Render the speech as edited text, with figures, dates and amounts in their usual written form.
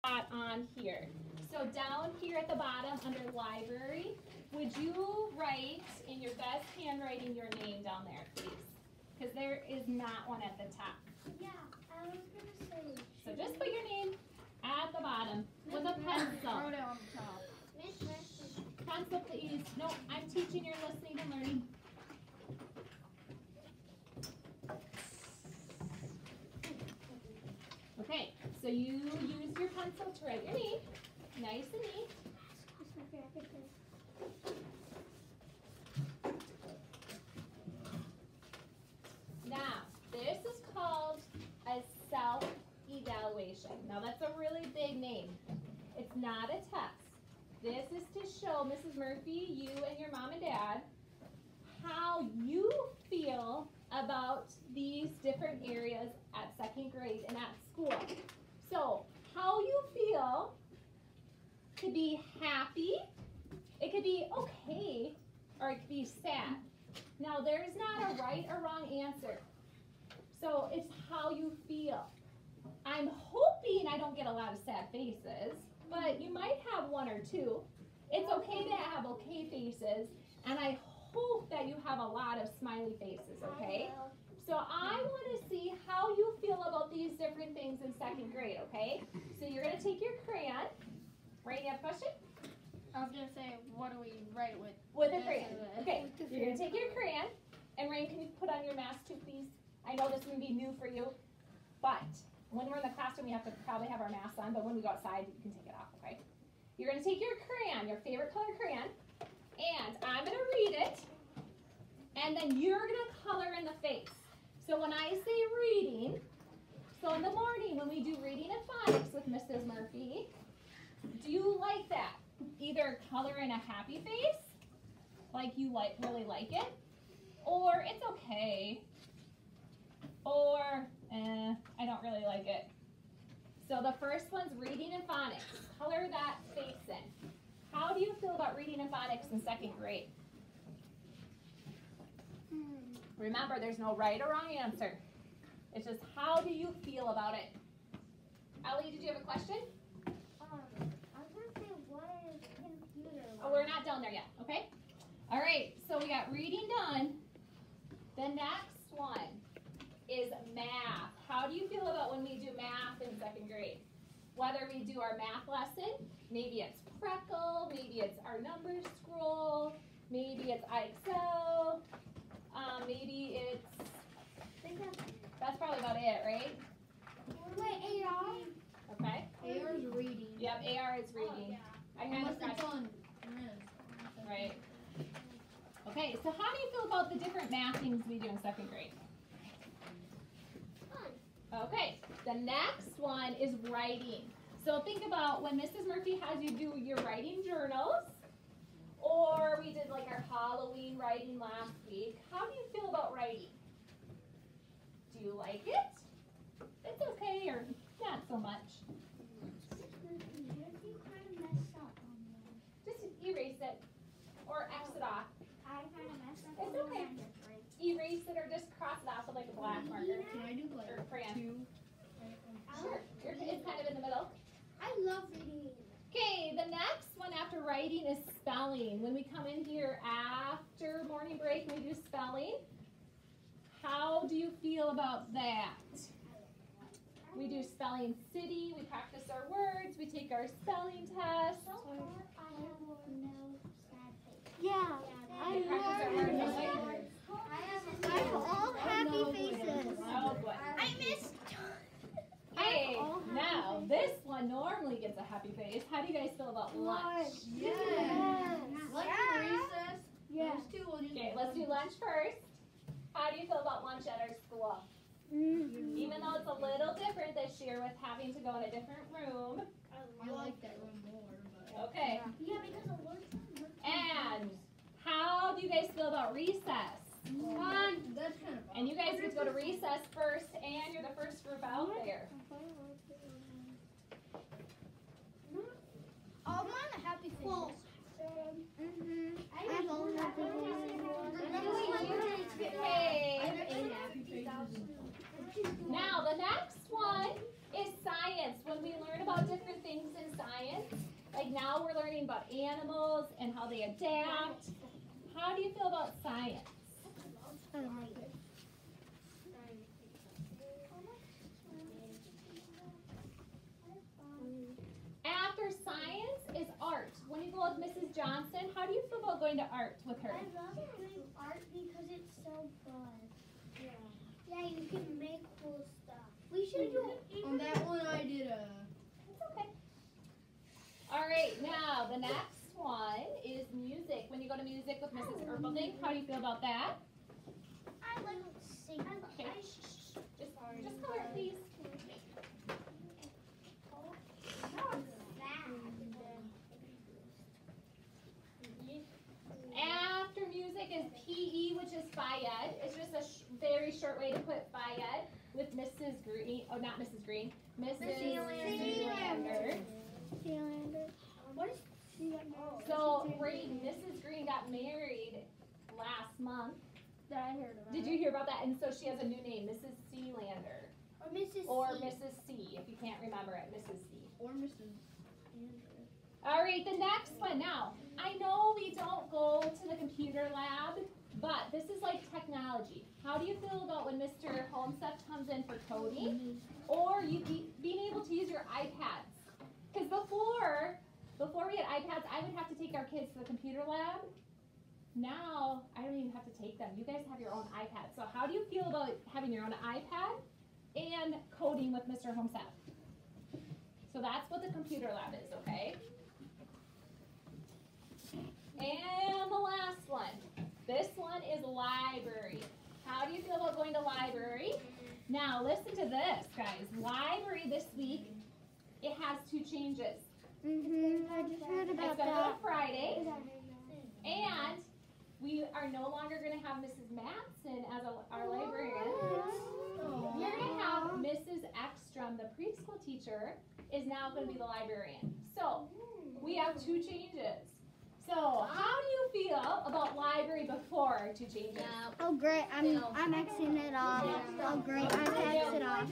on here. So down here at the bottom under library, would you write in your best handwriting your name down there, please? Because there is not one at the top. Yeah, I was going to say. So just put your name at the bottom with a pencil. Wrote it on the top. Pencil, please. No, I'm teaching your listening and learning. Okay, so you use your pencil to write your name, nice and neat. Now, this is called a self-evaluation. Now, that's a really big name. It's not a test. This is to show Mrs. Murphy, you and your mom and dad, how you feel about these different areas at second grade and at school. So, how you feel could be happy, it could be okay, or it could be sad. Now, there's not a right or wrong answer. So, it's how you feel. I'm hoping I don't get a lot of sad faces, but you might have one or two. It's okay to have okay faces, and I hope that you have a lot of smiley faces, okay? So I want to see how you feel about these different things in second grade, okay? So you're going to take your crayon. Rain, you have a question? I was going to say, what do we write it with? With a crayon. Okay, you're going to take your crayon. And Rain, can you put on your mask too, please? I know this is going to be new for you, but when we're in the classroom, we have to probably have our masks on, but when we go outside, you can take it off, okay? You're going to take your crayon, your favorite color crayon, and I'm going to read it, and then you're going to color in the face. So when I say reading, so in the morning when we do reading and phonics with Mrs. Murphy, do you like that? Either color in a happy face, like you really like it, or it's okay, or I don't really like it. So the first one's reading and phonics. Color that face in. How do you feel about reading and phonics in second grade? Remember, there's no right or wrong answer. It's just how do you feel about it? Ellie, did you have a question? I was going to say, what is computer? Oh, we're not down there yet, okay? All right, so we got reading done. The next one is math. How do you feel about when we do math in second grade? Whether we do our math lesson, maybe it's Preckle, maybe it's our numbers scroll, maybe it's IXL, maybe it's, I think that's probably about it, right? Wait, AR? Okay. AR is reading. Yep, AR is reading. Oh, yeah. I kind of Unless it's on right. Okay, so how do you feel about the different math things we do in second grade? Okay, the next one is writing. So think about when Mrs. Murphy has you do your writing journals, or we did like our Halloween writing last week. How do you feel about writing? Do you like it? It's okay, or not so much. Just erase it, or X it off. I kind of messed up. It's okay. Erase it or just cross it off with like a black marker. Can I do like or crayon? two? Sure. It's kind of in the middle. I love reading. Okay, the next one after writing is spelling. When we come in here after morning break and we do spelling, how do you feel about that? We do spelling city, we practice our words, we take our spelling test. So far, I have no sad face. Yeah, We practice our words. I have all happy faces. Oh, good. I missed. Okay, now this one normally gets a happy face. How do you guys feel about lunch? Yes. Lunch and recess. Yeah. Those two will just Okay, let's do lunch first. How do you feel about lunch at our school? Even though it's a little different this year with having to go in a different room. I like that room more. But Okay, Yeah, because it works. and how do you guys feel about recess? that's kind of fun. And you guys get to go to recess first, and you're the first group out there. Oh, mine a happy face. Well, I have all happy faces. Okay, I have 8 happy faces. now the next one is science. When we learn about different things like now we're learning about animals and how they adapt. How do you feel about science? I like it. After science is art. When you go with Mrs. Johnson, how do you feel about going to art with her? I love doing art because it's so fun. Yeah. Yeah, you can make cool stuff. We should do it. On that one, I did a. It's okay. All right, now the next one is music. When you go to music with Mrs. Erpelding, how do you feel about that? I like singing. Okay. Just color it, please. After music is PE, which is Phi-Ed. It's just a very short way to put Phi-Ed with Mrs. Green. Oh, not Mrs. Green. Mrs. Sealander. What is So, Mrs. Green got married last month. that I heard about? Did you hear about that? And so she has a new name, Mrs. Sealander. Or Mrs. Or C. Mrs. C, if you can't remember it, Mrs. C. Or Mrs. All right, the next one. Now, I know we don't go to the computer lab, but this is like technology. How do you feel about when Mr. Holmstead comes in for coding, or you being able to use your iPads? Because before we had iPads, I would have to take our kids to the computer lab. Now, I don't even have to take them. You guys have your own iPad. So how do you feel about having your own iPad and coding with Mr. Homestead? So that's what the computer lab is, okay? And the last one. This one is library. How do you feel about going to library? Now, listen to this, guys. Library this week, it has 2 changes. I just heard It's about going to go that. to Friday, and we are no longer going to have Mrs. Matson as our librarian. We're going to have Mrs. Ekstrom, the preschool teacher, is now going to be the librarian. So, we have 2 changes. So, how do you feel about library before 2 changes? Oh great, I'm Xing it off. Oh great, I'm Xing it off.